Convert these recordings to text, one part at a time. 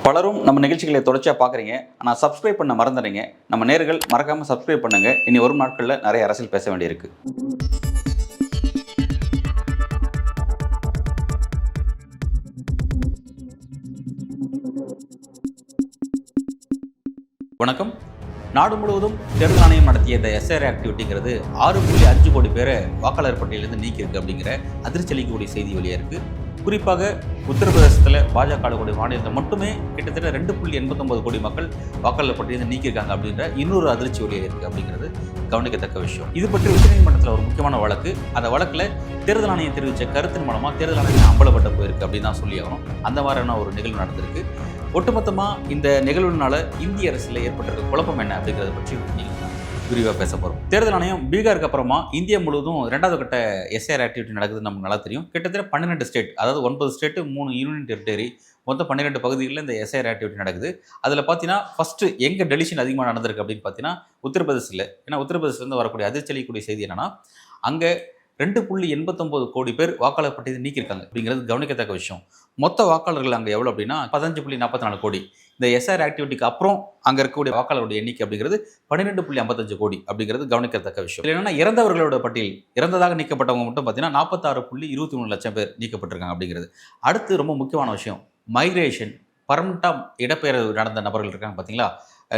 பலரும் நம்ம நிகழ்ச்சிகளை தொடர்ச்சியாக பார்க்குறீங்க. ஆனால் சப்ஸ்கிரைப் பண்ண மறந்துடுறீங்க. நம்ம நேயர்கள் மறக்காமல் சப்ஸ்கிரைப் பண்ணுங்கள். இனி வரும் நாட்களில் நிறைய அரசியல் பேச வேண்டியிருக்கு. வணக்கம். நாடு முழுவதும் தேர்தல் ஆணையம் நடத்திய இந்த எஸ்ஐஆர் ஆக்டிவிட்டிங்கிறது 6.5 கோடி பேரை வாக்காளர் பட்டியலிருந்து நீக்கியிருக்கு அப்படிங்கிற அதிர்ச்சி அளிக்கக்கூடிய செய்தி வெளியாக இருக்குது. குறிப்பாக உத்தரப்பிரதேசத்தில் பாஜக ஆளக்கூடிய மாநிலத்தில் மட்டுமே கிட்டத்தட்ட 2.89 கோடி மக்கள் வாக்காளர் பட்டியலிருந்து நீக்கியிருக்காங்க அப்படின்ற இன்னொரு அதிர்ச்சி வெளியாக இருக்குது அப்படிங்கிறது கவனிக்கத்தக்க விஷயம். இது பற்றி உச்சநீதிமன்றத்தில் ஒரு முக்கியமான வழக்கு. அந்த வழக்கில் தேர்தல் ஆணையம் தெரிவித்த கருத்தின் மூலமாக தேர்தல் ஆணையம் அம்பலப்பட்ட போயிருக்கு அப்படின்னு தான் சொல்லி ஆகணும். அந்த மாதிரியான ஒரு நிகழ்வு நடந்திருக்கு. ஒட்டுமொத்தமாக இந்த நிகழ்வுனால இந்திய அரசியலில் ஏற்பட்டிருக்க குழப்பம் என்ன அப்படிங்கிறத பற்றி நீங்கள் விரிவாக பேச போகிறோம். தேர்தல் ஆணையம் பீகாருக்கு அப்புறமா இந்தியா முழுவதும் 2வது கட்ட எஸ்ஐஆர் ஆக்டிவிட்டி நடக்குதுன்னு நமக்கு நல்லா தெரியும். கிட்டத்தட்ட 12 ஸ்டேட், அதாவது 9 ஸ்டேட்டு 3 யூனியன் டெரிட்டரி, மொத்தம் 12 பகுதிகளில் இந்த எஸ்ஐஆர் ஆக்டிவிட்டி நடக்குது. அதில் பார்த்தீங்கன்னா ஃபஸ்ட்டு எங்கே டெலிஷன் அதிகமாக நடந்திருக்கு அப்படின்னு பார்த்தீங்கன்னா உத்தரப்பிரதேசில். ஏன்னா உத்தரப்பிரதேசிலேருந்து வரக்கூடிய அதிர்ச்சி அளிக்கக்கூடிய செய்தி என்னன்னா, அங்கே 2.89 கோடி பேர் வாக்காளர் பட்டியலை நீக்கியிருக்காங்க அப்படிங்கிறது கவனிக்கத்தக்க விஷயம். மொத்த வாக்காளர்கள் அங்கே எவ்வளோ அப்படின்னா 15.44 கோடி. இந்த எஸ்ஆர் ஆக்டிவிட்டிக்கு அப்புறம் அங்கே இருக்கக்கூடிய வாக்காளருடைய எண்ணிக்கை அப்படிங்கிறது 12.55 கோடி அப்படிங்கிறது கவனிக்கத்தக்க விஷயம். என்னன்னா இறந்தவர்களோட பட்டியல், இறந்ததாக நீக்கப்பட்டவங்க மட்டும் பார்த்தீங்கன்னா 46.23 லட்சம் பேர் நீக்கப்பட்டிருக்காங்க அப்படிங்கிறது. அடுத்து ரொம்ப முக்கியமான விஷயம், மைக்ரேஷன், பர்மனெண்ட்டாக இடப்பெயர்வு நடந்த நபர்கள் இருக்காங்க பார்த்தீங்களா,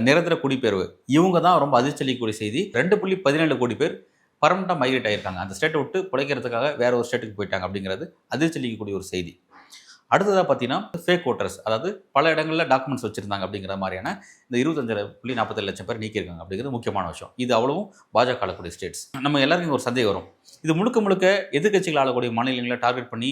நிரந்தர குடிபெயர்வு, இவங்க தான் ரொம்ப அதிர்ச்சி அளிக்கக்கூடிய செய்தி. 2.17 கோடி பேர் பர்மனெண்ட்டாக மைக்ரேட் ஆகியிருக்காங்க. அந்த ஸ்டேட்டை விட்டு பிழைக்கிறதுக்காக வேற ஒரு ஸ்டேட்டுக்கு போயிட்டாங்க அப்படிங்கிறது அதிர்ச்சி அளிக்கக்கூடிய ஒரு செய்தி. அடுத்ததாக பார்த்தீங்கன்னா ஃபேக் ஓட்டர்ஸ், அதாவது பல இடங்களில் டாக்குமெண்ட்ஸ் வச்சுருந்தாங்க அப்படிங்கிற மாதிரியான இந்த 25.47 லட்சம் பேர் நீக்கியிருக்காங்க அப்படிங்கிறது முக்கியமான விஷயம். இது அவ்வளவும் பாஜக ஆளக்கூடிய ஸ்டேட்ஸ். நம்ம எல்லாருக்கும் ஒரு சந்தேகம் வரும், இது முழுக்க முழுக்க எதிர்க்கட்சிகள் ஆளக்கூடிய மாநிலங்களை டார்கெட் பண்ணி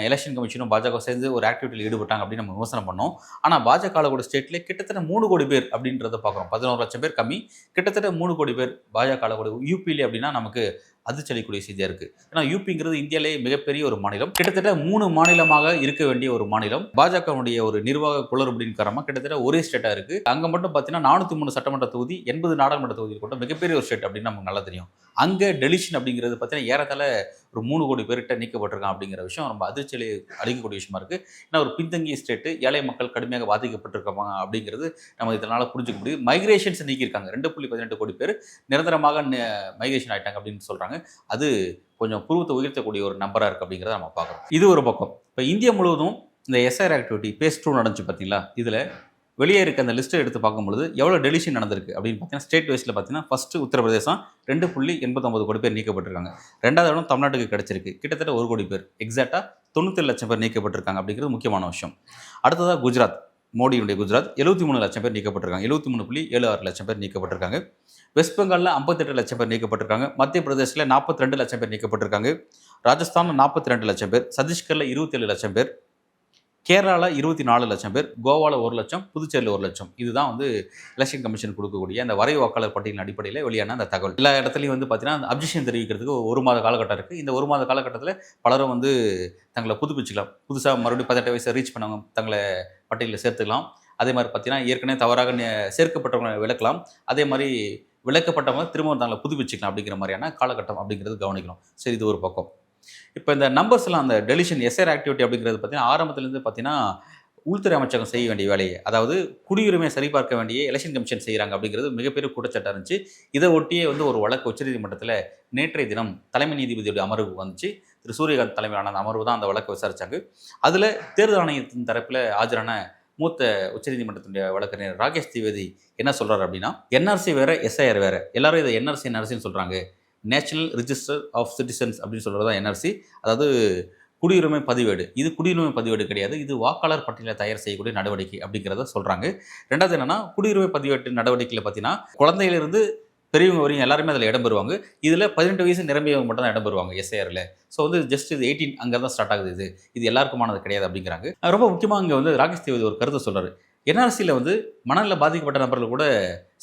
எலெக்ஷன் கமிஷனும் பாஜக சேர்ந்து ஒரு ஆக்டிவிட்டியில் ஈடுபட்டாங்க அப்படின்னு நம்ம விமர்சனம் பண்ணோம். ஆனால் பாஜக ஆளக்கூடிய ஸ்டேட்லேயே கிட்டத்தட்ட 3 கோடி பேர் அப்படின்றத பார்க்குறோம். 11 லட்சம் பேர் கம்மி, கிட்டத்தட்ட 3 கோடி பேர் பாஜக ஆளக்கூடிய யூபியிலே அப்படின்னா நமக்கு அதிர்ச்சி அளிக்கக்கூடிய செய்தியாக இருக்குது. ஏன்னா யூபிங்கிறது இந்தியாவிலேயே மிகப்பெரிய ஒரு மாநிலம், கிட்டத்தட்ட 3 மாநிலமாக இருக்க வேண்டிய ஒரு மாநிலம். பாஜகவுடைய ஒரு நிர்வாக குளறுபடியின் காரணமாக கிட்டத்தட்ட ஒரே ஸ்டேட்டாக இருக்குது. அங்கே மட்டும் பார்த்தீங்கன்னா 403 சட்டமன்ற தொகுதி, 80 நாடாளுமன்ற தொகுதி கொண்ட மிகப்பெரிய ஒரு ஸ்டேட் அப்படின்னு நமக்கு நல்லா தெரியும். அங்கே டெலிஷன் அப்படிங்கிறது பார்த்தீங்கன்னா ஏறத்தாழ ஒரு 3 கோடி பேர்கிட்ட நீக்கப்பட்டிருக்கான் அப்படிங்கிற விஷயம் ரொம்ப அதிர்ச்சி அளிக்கக்கூடிய விஷயமா இருக்குது. ஏன்னா ஒரு பின்தங்கிய ஸ்டேட்டு, ஏழை மக்கள் கடுமையாக பாதிக்கப்பட்டிருக்காங்க அப்படிங்கிறது நம்ம இதனால் புரிஞ்சுக்க முடியும். மைக்ரேஷன்ஸ் நீக்கியிருக்காங்க, 2.18 கோடி பேர் நிரந்தரமாக மைக்ரேஷன் ஆகிட்டாங்க அப்படின்னு சொல்கிறாங்க. அது கொஞ்சம் புருவத்தை உயர்த்தக்கூடிய ஒரு நம்பராக இருக்குது அப்படிங்கிறத நம்ம பார்க்குறோம். இது ஒரு பக்கம். இப்போ இந்தியா முழுவதும் இந்த எஸ்ஆர் ஆக்டிவிட்டி பேஸ் 2 நடந்துச்சு பார்த்தீங்களா, இதில் வெளியே இருக்க அந்த லிஸ்ட்டை எடுத்து பார்க்கும்பொழுது எவ்வளோ டெலிஷன் நடந்திருக்கு அப்படின்னு பார்த்தீங்கன்னா ஸ்டேட் வைஸில் பார்த்தீங்கன்னா ஃபஸ்ட்டு உத்தரப்பிரதேசம் 2.89 கோடி பேர் நீக்கப்பட்டிருக்காங்க. 2வது இடம் தமிழ்நாட்டுக்கு கிடச்சிருக்கு, கிட்டத்தட்ட 1 கோடி பேர், எக்ஸாக்டாக 97 லட்சம் பேர் நீக்கப்பட்டிருக்காங்க அப்படிங்கிறது முக்கியமான விஷயம். அடுத்ததாக குஜராத், மோடியுடைய குஜராத் 73 லட்சம் பேர் நீக்கப்பட்டிருக்காங்க, 73.76 லட்சம் பேர் நீக்கப்பட்டிருக்காங்க. வெஸ்ட் பெங்காலில் 58 லட்சம் பேர் நீக்கப்பட்டிருக்காங்க, மத்திய பிரதேசில் 42 லட்சம் பேர் நீக்கப்பட்டிருக்காங்க, ராஜஸ்தானில் 42 லட்சம் பேர், சத்தீஸ்கரில் 27 லட்சம் பேர், கேரளாவில் 24 லட்சம் பேர், கோவாவில் 1 லட்சம், புதுச்சேரியில் 1 லட்சம். இதுதான் எலெக்ஷன் கமிஷன் கொடுக்கக்கூடிய அந்த வரைவு வாக்காளர் பட்டியலின் அடிப்படையில் வெளியான அந்த தகவல். எல்லா இடத்துலையும் பார்த்தீங்கன்னா அப்ஜெக்ஷன் தெரிவிக்கிறதுக்கு 1 மாத காலகட்டம் இருக்குது. இந்த 1 மாத காலகட்டத்தில் பலரும் தங்களை புதுப்பிச்சுக்கலாம், புதுசாக மறுபடியும் 18 வயசை ரீச் பண்ணவங்க தங்களை பட்டியலில் சேர்த்துக்கலாம். அதே மாதிரி பார்த்தீங்கன்னா ஏற்கனவே தவறாக சேர்க்கப்பட்டவங்க விளக்கலாம், அதே மாதிரி விளக்கப்பட்டவங்க திரும்ப தங்களை புதுப்பிச்சுக்கலாம் அப்படிங்கிற மாதிரியான காலகட்டம் அப்படிங்கிறது கவனிக்கணும். சரி, இது ஒரு பக்கம். இப்போ இந்த நம்பர்ஸ்லாம் அந்த டெலிஷன் எஸ்ஆர் ஆக்டிவிட்டி அப்படிங்கிறது பார்த்தீங்கன்னா ஆரம்பத்துலேருந்து பார்த்தீங்கன்னா உள்துறை அமைச்சகம் செய்ய வேண்டிய வேலையை, அதாவது குடியுரிமை சரிபார்க்க வேண்டிய எலெக்ஷன் கமிஷன் செய்கிறாங்க அப்படிங்கிறது மிகப்பெரிய குற்றச்சாட்டாக இருந்துச்சு. இதை ஒட்டியே ஒரு வழக்கு உச்சநீதிமன்றத்தில் நேற்றைய தினம் தலைமை நீதிபதியுடைய அமர்வு வந்துச்சு. திரு சூரியகாந்த் தலைமையிலான அந்த அமர்வு தான் அந்த வழக்கை விசாரித்தாங்க. அதில் தேர்தல் ஆணையத்தின் தரப்பில் ஆஜரான மூத்த உச்சநீதிமன்றத்தினுடைய வழக்கறிஞர் ராகேஷ் திவேதி என்ன சொல்கிறார் அப்படின்னா, என்ஆர்சி வேறு எஸ்ஐஆர் வேறு, எல்லாரும் இதை என்ஆர்சின்னு சொல்கிறாங்க. நேஷனல் ரிஜிஸ்டர் ஆஃப் சிட்டிசன்ஸ் அப்படின்னு சொல்கிறது தான் என்ஆர்சி, அதாவது குடியுரிமை பதிவேடு. இது குடியுரிமை பதிவேடு கிடையாது, இது வாக்காளர் பட்டியலை தயார் செய்யக்கூடிய நடவடிக்கை அப்படிங்கிறத சொல்கிறாங்க. ரெண்டாவது என்னென்னா, குடியுரிமை பதிவேட்டு நடவடிக்கையில் பார்த்தீங்கன்னா குழந்தையிலிருந்து பெரியவங்க வரையும் எல்லாருமே அதில் இடம் பெறுவாங்க. இதில் 18 வயசு நிரம்பியவங்க மட்டும் தான் இடம் பெறுவாங்க எஸ்ஐஆரில். ஸோ ஜஸ்ட் இது 18 அங்கே தான் ஸ்டார்ட் ஆகுது, இது எல்லாருக்குமானது கிடையாது அப்படிங்கிறாங்க. ரொம்ப முக்கியமாக இங்கே ராகேஷ் திவேதி ஒரு கருத்தை சொல்கிறார். என்ஆர்சியில் மனநல பாதிக்கப்பட்ட நபர்கள் கூட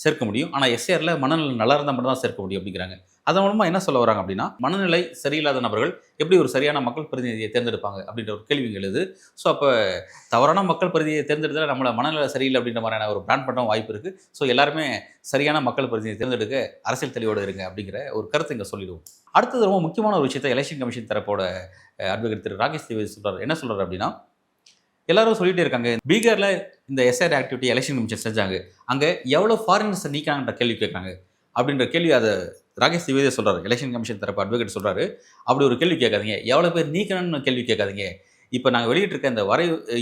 சேர்க்க முடியும், ஆனால் எஸ்ஐஆரில் மனநல நல்லா இருந்தால் மட்டும் தான் சேர்க்க முடியும் அப்படிங்கிறாங்க. அதன் மூலமாக என்ன சொல்ல வராங்க அப்படின்னா, மனநிலை சரியில்லாத நபர்கள் எப்படி ஒரு சரியான மக்கள் பிரதிநிதியை தேர்ந்தெடுப்பாங்க அப்படின்ற ஒரு கேள்வி எழுது. ஸோ அப்போ தவறான மக்கள் பிரதிநிதியை தேர்ந்தெடுத்தால் நம்மளை மனநிலை சரியில்லை அப்படின்ற மாதிரியான ஒரு பிராண்ட் பண்ண வாய்ப்பு இருக்குது. ஸோ எல்லாருமே சரியான மக்கள் பிரதிநிதியை தேர்ந்தெடுக்க அரசியல் தெளிவோடு இருங்க அப்படிங்கிற ஒரு கருத்தை இங்கே சொல்லிடுவோம். அடுத்தது ரொம்ப முக்கியமான ஒரு விஷயத்தை எலெக்ஷன் கமிஷன் தரப்போட அட்வொகேட் திரு ராகேஷ் திவேதி சொல்கிறார். என்ன சொல்கிறார் அப்படின்னா, எல்லாரும் சொல்லிட்டே இருக்காங்க. பீகார்ல இந்த எஸ்ஐஆர் ஆக்டிவிட்டி எலெக்ஷன் கமிஷன் செஞ்சாங்க. அங்க எவ்வளவு ஃபாரினர்ஸ் நீக்காங்கன்ற கேள்வி கேட்கறாங்க. அப்படின்ற கேள்வி அத ராகேஷ் திவேதியா சொல்றாரு. எலெக்ஷன் கமிஷன் தரப்பு அட்வொகேட் சொல்றாரு. அப்படி ஒரு கேள்வி கேட்காதீங்க. எவ்வளவு பேர் நீக்கணும்னு கேள்வி கேட்காதீங்க. இப்ப நாங்க வெளியிட்டிருக்க இந்த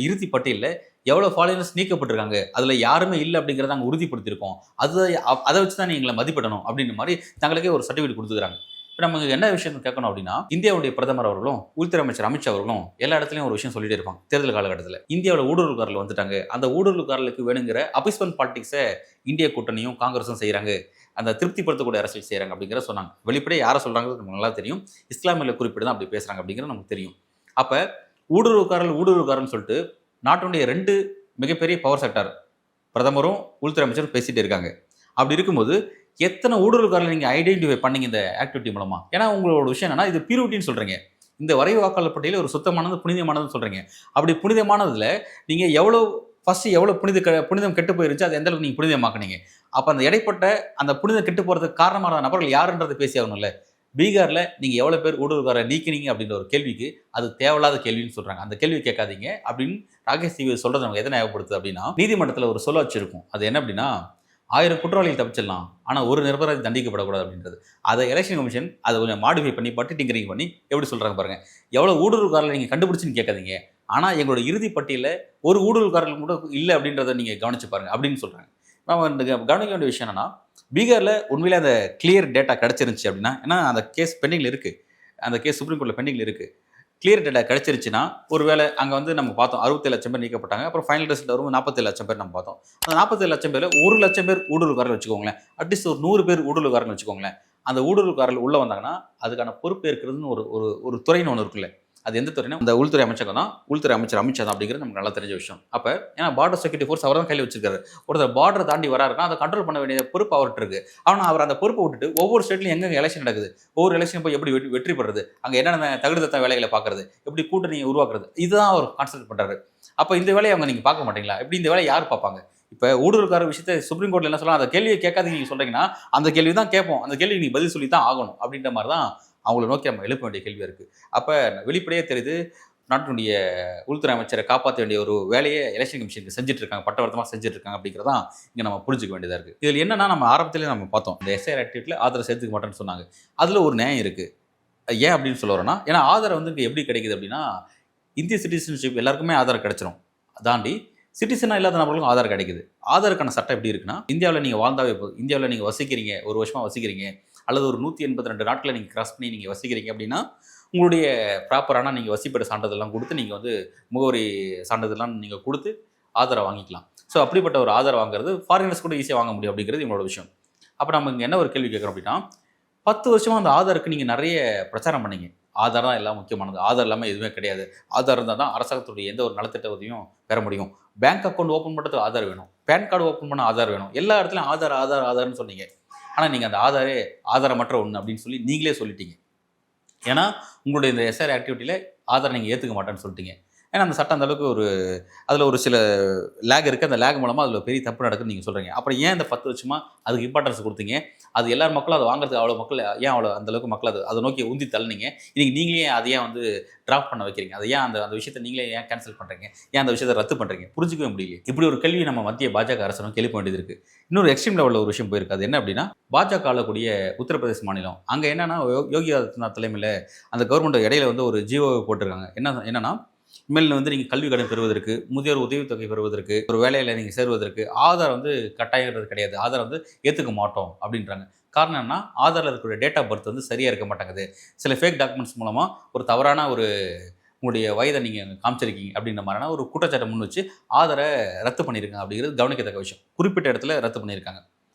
இறுதி பட்டியல்ல எவ்வளவு ஃபாரினர்ஸ் நீக்கப்பட்டிருக்காங்க. அதுல யாருமே இல்ல அப்படிங்கிறத நாங்க உறுதிப்படுத்தியிருக்கோம். அத வச்சு தான் நீங்க எங்களை மதிப்பிடணும் அப்படின்ற மாதிரி தங்களுக்கே ஒரு சர்டிஃபிகேட் கொடுத்துக்கிறாங்க. இப்ப நமக்கு என்ன விஷயம் கேட்கணும் அப்படின்னா, இந்தியாவுடைய பிரதமர் அவர்களும் உள்துறை அமைச்சர் அமித்ஷா அவர்களும் எல்லா இடத்துலயும் ஒரு விஷயம் சொல்லிட்டே இருப்பாங்க. தேர்தல் காலகட்டத்தில் இந்தியாவில் ஊடுருவல்காரர்கள் வந்துட்டாங்க. அந்த ஊடுருவல்காரர்களுக்கு வேணுங்கிற அபிஸ்மென்ட் பாலிடிக்ஸை இந்திய கூட்டணியும் காங்கிரஸும் செய்யறாங்க. அந்த திருப்திப்படுத்தக்கூடிய அரசியல் செய்யறாங்க அப்படிங்கிற சொன்னாங்க. வெளிப்படையாக யாரை சொல்றாங்கிறது நமக்கு நல்லா தெரியும். இஸ்லாமிய குறிப்பிட்டு தான் அப்படி பேசுறாங்க அப்படிங்கிறது நமக்கு தெரியும். அப்ப ஊடுருவல்காரர்கள் சொல்லிட்டு நாட்டினுடைய 2 மிகப்பெரிய பவர் செக்டார் பிரதமரும் உள்துறை அமைச்சரும் பேசிட்டே இருக்காங்க. அப்படி இருக்கும்போது எத்தனை ஊடுருவல்காரர்களை நீங்க ஐடென்டிஃபை பண்ணீங்க இந்த ஆக்டிவிட்டி மூலமா? ஏன்னா உங்களோட விஷயம் என்னன்னா, இது பியூரிட்டின்னு சொல்றீங்க. இந்த வரைவு வாக்காளர் பட்டியலில் ஒரு சுத்தமானது புனிதமானதுன்னு சொல்றீங்க. அப்படி புனிதமானதுல நீங்க எவ்வளவு புனிதம் கெட்டு போயிருச்சு, அது எந்த அளவுக்கு நீங்க புனிதமாக்குனீங்க? அப்ப அந்த இடைப்பட்ட அந்த புனிதம் கெட்டு போறதுக்கு காரணமான நபர்கள் யாருன்றதை பேசி ஆகணும்ல. பீகார்ல நீங்க எவ்வளவு பேர் ஊடுருவல்காரரை நீக்கினீங்க அப்படின்ற ஒரு கேள்விக்கு அது தேவையில்லாத கேள்வின்னு சொல்றாங்க. அந்த கேள்வி கேட்காதீங்க அப்படின்னு ராகேஷ் திவேதி சொல்றது நமக்கு எதை ஞாபகப்படுத்துது அப்படின்னா, நீதிமன்றத்தில் ஒரு சொல்லாட்சி இருக்கும். அது என்ன அப்படின்னா, 1000 குற்றவாளிகள் தப்பிச்சிடலாம், ஆனால் ஒரு நிரபராதி தண்டிக்கப்படக்கூடாது அப்படின்றது. அதை எலெக்ஷன் கமிஷன் அதை கொஞ்சம் மாடிஃபை பண்ணி டிங்கரிங் பண்ணி எப்படி சொல்றாங்க பாருங்க. எவ்வளவு ஊடுருவல்காரர்களை நீங்க கண்டுபிடிச்சுன்னு கேட்காதீங்க, ஆனா எங்களோட இறுதி பட்டியலில் ஒரு ஊடுருவல்காரர்கள் கூட இல்லை அப்படின்றத நீங்க கவனிச்சு பாருங்க அப்படின்னு சொல்றாங்க. நம்ம கவனிக்க வேண்டிய விஷயம் என்னன்னா, பீகார்ல உண்மையிலே அந்த கிளியர் டேட்டா கிடைச்சிருந்துச்சு அப்படின்னா, ஏன்னா அந்த கேஸ் பெண்டிங்ல இருக்கு, அந்த கேஸ் சுப்ரீம் கோர்ட்ல பெண்டிங்ல இருக்கு. கிளியர் டேட்டா கிடைச்சிருச்சுன்னா, ஒருவேளை அங்கே வந்து நம்ம பார்த்தோம் 67 லட்சம் பேர் நீக்கப்பட்டாங்க. அப்புறம் ஃபைனல் ரிசல்ட் வரும் 47 லட்சம் பேர் நம்ம பார்த்தோம். அந்த 47 லட்சம் பேர் 1 லட்சம் பேர் ஊடுருவல்காரர்கள் வச்சுக்கோங்களேன். அட்லீஸ்ட் ஒரு 100 பேர் ஊடுருவல்காரர்கள் வச்சுக்கோங்களேன். அந்த ஊடுருவல்காரர்கள் உள்ள வந்தாங்கன்னா அதுக்கான பொறுப்பு இருக்கிறதுன்னு ஒரு துறைன்னு ஒன்று இருக்குல்ல. அது எந்த துறைனா அந்த உள்துறை அமைச்சகம் தான், உள்துறை அமைச்சர் அமித்ஷா தான் அப்படிங்கிறது நமக்கு நல்லா தெரிஞ்ச விஷயம். அப்போ ஏன்னா பார்டர் செக்யூரிட்டி ஃபோர்ஸ் அவர் தான் கையில் வச்சிருக்காரு. ஒருத்தர் பார்டரை தாண்டி வராருன்னா அதை கண்ட்ரோல் பண்ண வேண்டிய பொறுப்பு அவர்கிட்ட இருக்கு. ஆனால் அவர் அந்த பொறுப்பை விட்டுட்டு ஒவ்வொரு ஸ்டேட்லையும் எங்கே எலெக்ஷன் நடக்குது, ஒவ்வொரு எலெக்ஷன் போய் எப்படி வெற்றி பெறுறது, அங்கே என்னென்ன தகுதித்த வேலைகளை பார்க்கறது, எப்படி கூட்டணியை உருவாக்குறது, இதுதான் அவர் கான்சென்ட்ரேட் பண்ணுறாரு. அப்போ இந்த வேலையை அவங்க நீங்கள் பார்க்க மாட்டீங்களா? எப்படி இந்த வேலையை யார் பார்ப்பாங்க? இப்போ ஊடுருவல்கார விஷயத்தை சுப்ரீம் கோர்ட்டில் என்ன சொல்லலாம், அந்த கேள்வியை கேட்காதீங்க நீங்கள் சொல்கிறீங்கன்னா அந்த கேள்வி தான் கேட்போம், அந்த கேள்வி நீங்கள் பதில் சொல்லி தான் ஆகணும் அப்படின்ற மாதிரி தான் அவங்கள நோக்கி நம்ம எழுப்ப வேண்டிய கேள்வியாக இருக்குது. அப்போ வெளிப்படையே தெரியுது, நாட்டினுடைய உள்துறை அமைச்சரை காப்பாற்ற வேண்டிய ஒரு வேலையை எலெக்ஷன் கமிஷனுக்கு செஞ்சுட்டு இருக்காங்க, பட்டவர்த்தமாக செஞ்சுட்டு இருக்காங்க அப்படிங்கிறதான் இங்கே நம்ம புரிஞ்சுக்க வேண்டியதாக இருக்குது. இதில் என்னன்னா, நம்ம ஆரம்பத்திலே நம்ம பார்த்தோம், இந்த எஸ்ஐஆர் ஆக்டிவிட்டியில் ஆதாரம் சேர்த்துக்க மாட்டேன்னு சொன்னாங்க. அதில் ஒரு நியாயம் இருக்குது. ஏன் அப்படின்னு சொல்ல வரோன்னா, ஏன்னா ஆதாரம் வந்து இங்கே எப்படி கிடைக்குது அப்படின்னா, இந்திய சிட்டிசன்ஷிப் எல்லாருக்குமே ஆதாரம் கிடைச்சிரும். தாண்டி சிட்டிசனாக இல்லாத நபர்களுக்கும் ஆதார் கிடைக்குது. ஆதாருக்கான சட்டம் எப்படி இருக்குன்னா, இந்தியாவில் நீங்கள் வாழ்ந்தாவே போதும், இந்தியாவில் நீங்கள் வசிக்கிறீங்க, ஒரு வருஷமாக வசிக்கிறீங்க, அல்லது ஒரு 182 நாட்களை நீங்கள் கிராஸ் பண்ணி நீங்கள் வசிக்கிறீங்க அப்படின்னா, உங்களுடைய ப்ராப்பரான நீங்கள் வசிப்பிட சான்றிதழ்லாம் கொடுத்து நீங்கள் வந்து முகவரி சான்றிதழ்லாம் நீங்கள் கொடுத்து ஆதாரம் வாங்கிக்கலாம். ஸோ அப்படிப்பட்ட ஒரு ஆதாரம் வாங்குறது ஃபாரினர்ஸ் கூட ஈஸியாக வாங்க முடியும் அப்படிங்கிறது இவங்களோட விஷயம். அப்போ நம்ம இங்கே என்ன ஒரு கேள்வி கேட்குறோம் அப்படின்னா, 10 வருஷமாக அந்த ஆதாருக்கு நீங்கள் நிறைய பிரச்சாரம் பண்ணீங்க. ஆதார் தான் எல்லாம் முக்கியமானது, ஆதார் இல்லாமல் எதுவுமே கிடையாது, ஆதார் இருந்தால் தான் அரசாங்கத்துடைய எந்த ஒரு நலத்திட்ட உதவியும் பெற முடியும், பேங்க் அக்கௌண்ட் ஓப்பன் பண்ணுறதுக்கு ஆதார் வேணும், பேன் கார்டு ஓப்பன் பண்ண ஆதார் வேணும், எல்லா இடத்துலையும் ஆதார்னு சொன்னீங்க. ஆனால் நீங்கள் அந்த ஆதாரமற்ற ஒன்று அப்படின்னு சொல்லி நீங்களே சொல்லிட்டீங்க. ஏன்னா உங்களுடைய இந்த எஸ்ஆர் ஆக்டிவிட்டியில் ஆதாரம் நீங்கள் ஏற்றுக்க மாட்டேன்னு சொல்லிட்டீங்க. ஏன்னா அந்த சட்டம் அந்தளவுக்கு அதில் ஒரு சில லேக் இருக்குது, அந்த லேக் மூலமாக அதில் பெரிய தப்பு நடக்குதுன்னு நீங்கள் சொல்கிறீங்க. அப்புறம் ஏன் இந்த 10 வருஷமாக அதுக்கு இம்பார்ட்டன்ஸ் கொடுத்தீங்க? அது எல்லார் மக்களும் அதை வாங்குறதுக்கு அவ்வளோ மக்கள் ஏன் அந்தளவுக்கு மக்கள் அதை நோக்கி உந்தி தள்ளினீங்க? இன்றைக்கி நீங்களே அதை ஏன் வந்து ட்ராப் பண்ண வைக்கிறீங்க? அதை ஏன் அந்த விஷயத்தை நீங்களே ஏன் கேன்சல் பண்ணுறீங்க? ஏன் அந்த விஷயத்தை ரத்து பண்ணுறீங்க? புரிஞ்சிக்கவே முடியல. இப்படி ஒரு கேள்வி நம்ம மத்திய பாஜக அரசு நோக்கி எழுப்ப வேண்டியது இருக்குது. இன்னொரு எக்ஸ்ட்ரீம் லெவலில் ஒரு விஷயம் போயிருக்கு. அது என்ன அப்படின்னா, பாஜக ஆளக்கூடிய உத்தரப்பிரதேச மாநிலம், அங்கே என்னன்னா யோகி ஆதித்யநாத் தலைமையில் அந்த கவர்மெண்ட் இடையில வந்து ஒரு ஜிஓவை போட்டிருக்காங்க. என்னன்னா, இனிமேல் வந்து நீங்கள் கல்வி கடன் பெறுவதற்கு, முதியோர் உதவித்தொகை பெறுவதற்கு, ஒரு வேலையில் நீங்கள் சேருவதற்கு ஆதார் வந்து கட்டாயங்கிறது கிடையாது, ஆதார் வந்து ஏற்றுக்க மாட்டோம் அப்படின்றாங்க. காரணம் என்ன? ஆதாரில் இருக்கிற டேட் ஆஃப் பர்த் வந்து சரியாக இருக்க மாட்டேங்குது. சில ஃபேக் டாக்குமெண்ட்ஸ் மூலமாக ஒரு தவறான உங்களுடைய வயதை நீங்கள் காமிச்சிருக்கீங்க அப்படின்ற மாதிரியான ஒரு குற்றச்சாட்டை முன் வச்சு ஆதாரை ரத்து பண்ணியிருக்காங்க அப்படிங்கிறது கவனிக்கத்தக்க விஷயம். குறிப்பிட்ட இடத்துல ரத்து பண்ணியிருக்காங்க.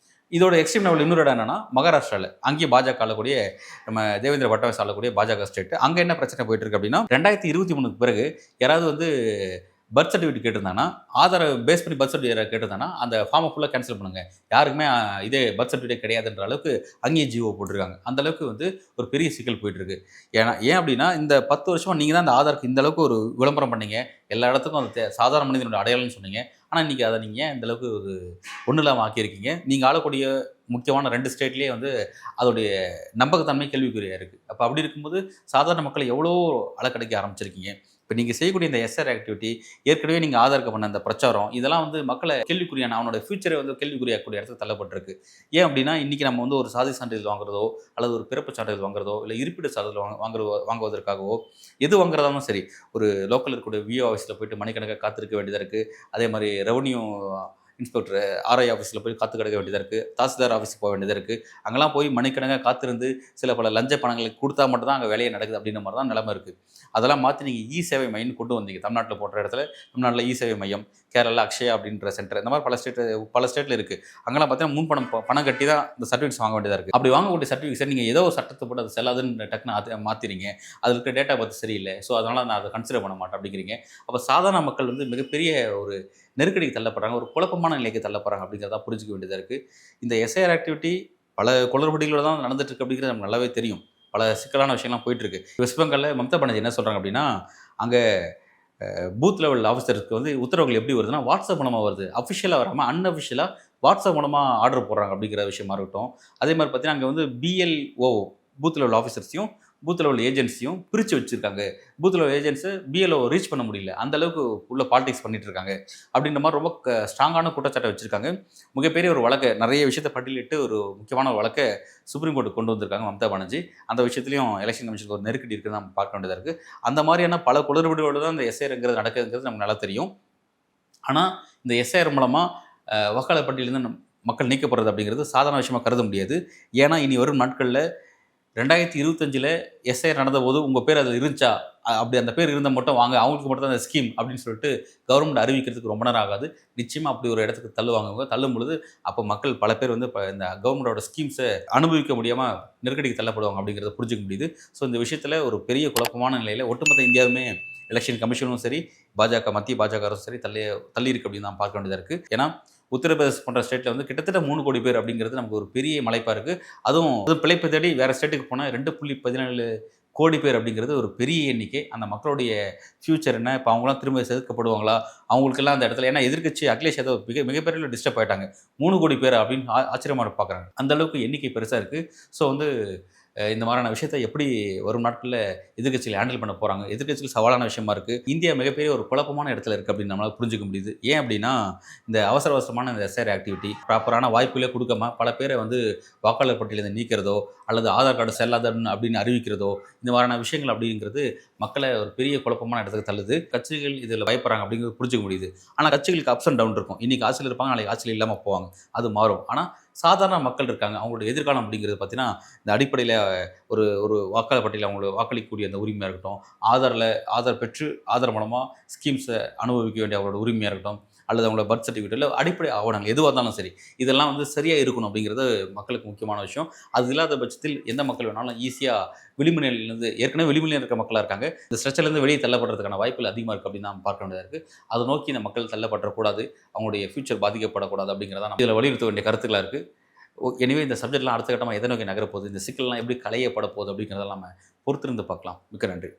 இதோட எக்ஸ்ட்ரீம் லெவல் இன்னொரு இடம் என்னன்னா, மகாராஷ்டிராவில் அங்கேயும் பாஜக ஆளக்கூடிய நம்ம தேவேந்திர பட்னாவிஸ் ஆளக்கூடிய பாஜக ஸ்டேட், அங்கே என்ன பிரச்சனை போயிட்டு இருக்கு அப்படின்னா, 2023க்கு பிறகு யாராவது வந்து பர்த் சர்டிஃபிகேட் கேட்டிருந்தாங்கன்னா, ஆதாரை பேஸ் பண்ணி பர்த் சர்டிஃபிகேட் கேட்டிருந்தாங்கன்னா அந்த ஃபார்மை ஃபுல்லாக கேன்சல் பண்ணுங்க, யாருக்குமே இதே பர்த் சர்டிஃபிகேட் கிடையாதுன்ற அளவுக்கு அங்கேயே ஜிஓ போட்டிருக்காங்க. அந்த அளவுக்கு வந்து ஒரு பெரிய சிக்கல் போயிட்டு இருக்கு. ஏன் அப்படின்னா, இந்த 10 வருஷமாக நீங்கள் தான் அந்த ஆதாருக்கு இந்த அளவுக்கு ஒரு விளம்பரம் பண்ணீங்க, எல்லா இடத்துக்கும் அந்த சாதாரண மனிதனுடைய அடையாளம்னு சொன்னீங்க. ஆனால் இன்றைக்கி அதை நீங்கள் ஏன் இந்த அளவுக்கு ஒன்றும் இல்லாமல் ஆக்கியிருக்கீங்க? நீங்கள் ஆளக்கூடிய முக்கியமான 2 ஸ்டேட்லேயே வந்து அதோடைய நம்பகத்தன்மை கேள்விக்குறியாக இருக்குது. அப்போ அப்படி இருக்கும்போது சாதாரண மக்களை எவ்வளோ அலக்கடைக்க ஆரம்பிச்சிருக்கீங்க. இப்போ நீங்கள் செய்யக்கூடிய இந்த எஸ்ஆர் ஆக்டிவிட்டி, ஏற்கனவே நீங்கள் ஆதாருக்கு பண்ண அந்த பிரச்சாரம், இதெல்லாம் வந்து மக்களை கேள்விக்குறியான அவனோட ஃபியூச்சரை வந்து கேள்விக்குறியாக்கக்கூடிய இடத்துக்கு தள்ளப்பட்டிருக்கு. ஏன் அப்படின்னா, இன்னைக்கு நம்ம வந்து ஒரு சாதி சான்றிதழ் வாங்குறதோ, அல்லது ஒரு பிறப்பு சான்றிதழ் வாங்குறதோ, இல்லை இருப்பிட சான்றிதழ் வாங்குவதற்காகவோ, எது வாங்குறதாலும் சரி, ஒரு லோக்கல் இருக்கக்கூடிய விஓ ஆஃபீஸில் போயிட்டு மணிக்கணக்காக காத்திருக்க வேண்டியதாக இருக்குது. அதே மாதிரி ரெவன்யூ இன்ஸ்பெக்டர் ஆர்ஐ ஆஃபீஸில் போய் காத்து கிடக்க வேண்டியதாக இருக்குது. தாசில்தார் ஆஃபீஸுக்கு போக வேண்டியதாக இருக்குது. அங்கெல்லாம் போய் மணிக்கணக்காக காத்திருந்து சில பல லஞ்ச பணங்களை கொடுத்தா மட்டும் தான் அங்கே வேலையே நடக்குது அப்படின்ற மாதிரி தான் நிலைமை இருக்குது. அதெல்லாம் மாற்றி நீங்கள் இ சேவை மையம்னு கொண்டு வந்தீங்க. தமிழ்நாட்டில் போட்ட இடத்துல தமிழ்நாட்டில் இ சேவை மையம், கேரளாவில் அக்ஷயா அப்படின்ற சென்டர், இந்த மாதிரி பல ஸ்டேட்டில் இருக்குது. அங்கெல்லாம் பார்த்தீங்கன்னா பணம் கட்டி தான் இந்த சர்டிஃபிகேட்ஸ் வாங்க வேண்டியதாக இருக்குது. அப்படி வாங்கக்கூடிய சர்டிஃபிகேட்ஸ் நீங்கள் ஏதோ ஒரு சட்டத்தை போட்டு அது செல்லாதுன்னு டக்குன்னு அதை மாற்றிறீங்க. அதில் இருக்க டேட்டா பார்த்து சரியில்லை, ஸோ அதனால் நான் அதை கன்சிடர் பண்ண மாட்டேன் அப்படிங்கிறீங்க. அப்போ சாதாரண மக்கள் வந்து மிகப்பெரிய ஒரு நெருக்கடிக்கு தள்ளப்படுறாங்க, ஒரு குழப்பமான நிலைக்கு தள்ளப்படுறாங்க அப்படிங்கிறத புரிஞ்சிக்க வேண்டியதாக இருக்குது. இந்த எஸ்ஐஆர் ஆக்டிவிட்டி பல குளறுபடிகளோட தான் நடந்துட்டு இருக்கு அப்படிங்கிறது நமக்கு நல்லாவே தெரியும். பல சிக்கலான விஷயம்லாம் போயிட்டுருக்கு. வெஸ்ட் பெங்காலில் மம்தா பானர்ஜி என்ன சொல்கிறாங்க அப்படின்னா, அங்கே பூத் லெவல் ஆஃபீஸருக்கு வந்து உத்தரவுகள் எப்படி வருதுன்னா, வாட்ஸ்அப் மூலமாக வருது. அஃபிஷியலாக வராமல் அன்அஃபிஷியலாக வாட்ஸ்அப் மூலமாக ஆர்டர் போடுறாங்க அப்படிங்கிற விஷயமா இருக்கட்டும். அதே மாதிரி பார்த்தீங்கன்னா, அங்கே வந்து பிஎல்ஓ பூத் லெவல் ஆஃபீஸர்ஸையும் பூத் லெவல் ஏஜென்சியும் பிரித்து வச்சுருக்காங்க. Booth level agents BLO reach பண்ண முடியல, அந்த அளவுக்கு உள்ள பாலிடிக்ஸ் பண்ணிட்டு இருக்காங்க அப்படின்ற மாதிரி ரொம்ப ஸ்ட்ராங்கான குற்றச்சாட்டை வச்சுருக்காங்க. மிகப்பெரிய ஒரு வழக்கை, நிறைய விஷயத்தை பட்டியலிட்டு ஒரு முக்கியமான ஒரு வழக்கை சுப்ரீம் கோர்ட்டுக்கு கொண்டு வந்திருக்காங்க மம்தா பானர்ஜி. அந்த விஷயத்துலையும் எலெக்ஷன் கமிஷனுக்கு ஒரு நெருக்கடி இருக்குன்னு நம்ம பார்க்க வேண்டியதாக இருக்குது. அந்த மாதிரியான பல குளறுபடியோடு தான் இந்த எஸ்ஐஆர்ங்கிறது நடக்குதுங்கிறது நமக்கு நல்லா தெரியும். ஆனால் இந்த எஸ்ஐஆர் மூலமாக வாக்காளர் பட்டியலிருந்து மக்கள் நீக்கப்படுறது அப்படிங்கிறது சாதாரண விஷயமாக கருத முடியாது. ஏன்னா இனி வரும் நாட்களில் 2025 எஸ்ஐஆர் நடந்தபோது உங்கள் பேர் அதில் இருந்துச்சா, அப்படி அந்த பேர் இருந்தால் மட்டும் வாங்க, அவங்களுக்கு மட்டும் தான் அந்த ஸ்கீம் அப்படின்னு சொல்லிட்டு கவர்மெண்ட் அறிவிக்கிறதுக்கு ரொம்ப நேரம் ஆகாது. நிச்சயமாக அப்படி ஒரு இடத்துக்கு தள்ளுவாங்க. தள்ளும் பொழுது அப்போ மக்கள் பல பேர் வந்து இப்போ இந்த கவர்மெண்டோட ஸ்கீம்ஸை அனுபவிக்க முடியாமல் நெருக்கடிக்கு தள்ளப்படுவாங்க அப்படிங்கிறத புரிஞ்சிக்க முடியுது. ஸோ இந்த விஷயத்தில் ஒரு பெரிய குழப்பமான நிலையில் ஒட்டுமொத்த இந்தியாவுமே, எலெக்ஷன் கமிஷனும் சரி, மத்திய பாஜக அரசும் சரி தள்ளி இருக்கு அப்படின்னு தான் பார்க்க வேண்டியதாக இருக்குது. ஏன்னா உத்தரப்பிரதேஷ் போன்ற ஸ்டேட்டில் வந்து கிட்டத்தட்ட 3 கோடி பேர் அப்படிங்கிறது நமக்கு ஒரு பெரிய மலைப்பாக இருக்குது. அதுவும் பிழைப்பு தேடி வேறு ஸ்டேட்டுக்கு போனால் 2.17 கோடி பேர் அப்படிங்கிறது ஒரு பெரிய எண்ணிக்கை. அந்த மக்களுடைய ஃபியூச்சர் என்ன, இப்போ அவங்களாம் திரும்ப செதுக்கப்படுவாங்களா, அவங்களுக்கெல்லாம் அந்த இடத்துல, ஏன்னா எதிர்க்கட்சி அகிலேஷ் யாதவ் மிகப்பெரிய டிஸ்டர்ப் ஆகிட்டாங்க. 3 கோடி பேர் அப்படின்னு ஆச்சரியமாக பார்க்குறாங்க. அந்த அளவுக்கு எண்ணிக்கை பெருசாக இருக்குது. ஸோ வந்து இந்த மாதிரியான விஷயத்தை எப்படி வரும் நாட்களில் எதிர்க்கட்சிகள் ஹேண்டில் பண்ண போகிறாங்க, எதிர்க்கட்சிகள் சவாலான விஷயமா இருக்குது. இந்தியா மிகப்பெரிய ஒரு குழப்பமான இடத்துல இருக்குது அப்படின்னு நம்மளால் புரிஞ்சிக்க முடியுது. ஏன் அப்படின்னா, இந்த அவசரமான இந்த எஸ்ஐஆர் ஆக்டிவிட்டி ப்ராப்பரான வாய்ப்புகளே கொடுக்காம பல பேரை வந்து வாக்காளர் பட்டியலிருந்து நீக்கிறதோ, அல்லது ஆதார் கார்டு செல்லாதன்னு அப்படின்னு அறிவிக்கிறதோ, இந்த மாதிரியான விஷயங்கள் அப்படிங்கிறது மக்களை ஒரு பெரிய குழப்பமான இடத்துக்கு தள்ளுது. கட்சிகள் இதில் பயப்படுறாங்க அப்படிங்கிறது புரிஞ்சிக்க முடியுது. ஆனால் கட்சிகளுக்கு அப்ஸ் அண்ட் டவுன் இருக்கும். இன்றைக்கி ஆட்சியில் இருப்பாங்க, நாளைக்கு ஆட்சியில் இல்லாமல் போவாங்க, அது மாறும். ஆனால் சாதாரண மக்கள் இருக்காங்க, அவங்களுடைய எதிர்காலம் அப்படிங்கிறது பார்த்தீங்கன்னா, இந்த அடிப்படையில் ஒரு வாக்காளர் பட்டியலில் அவங்களோட வாக்களிக்கக்கூடிய அந்த உரிமையாக இருக்கட்டும், ஆதார் பெற்று ஆதார் மூலமாக ஸ்கீம்ஸை அனுபவிக்க வேண்டிய அவங்களோட உரிமையாக இருக்கட்டும், அல்லது அவங்களோட பர்த் சர்டிஃபிகேட் இல்லை அடிப்படை ஆவணங்கள் எதுவாக இருந்தாலும் சரி, இதெல்லாம் வந்து சரியாக இருக்கணும் அப்படிங்கிறது மக்களுக்கு முக்கியமான விஷயம். அது இல்லாத பட்சத்தில் எந்த மக்கள் வேணாலும் ஈஸியாக விளிம்புநிலையிலேருந்து, ஏற்கனவே விளிம்புநிலையில் இருக்க மக்களாக இருக்காங்க, இந்த ஸ்ட்ரெச்சிலேருந்து வெளியே தள்ளப்படுறதுக்கான வாய்ப்புகள் அதிகமாக இருக்குது அப்படின்னு நாம் பார்க்க வேண்டியதாக இருக்குது. அதை நோக்கி இந்த மக்கள் தள்ளப்படக்கூடாது, அவங்களுடைய ஃபியூச்சர் பாதிக்கப்படக்கூடாது அப்படிங்கிறத நம்ம இதில் வலியுறுத்த வேண்டிய கருத்துக்களாக இருக்குது. எனவே இந்த சப்ஜெக்ட்லாம் அடுத்த கட்டமாக எதை நோக்கி நகரப்போகுது, இந்த சிக்கல்லாம் எப்படி களையப்பட போகுது அப்படிங்கிறதெல்லாம் நம்ம பொறுத்திருந்து பார்க்கலாம். மிக்க நன்றி.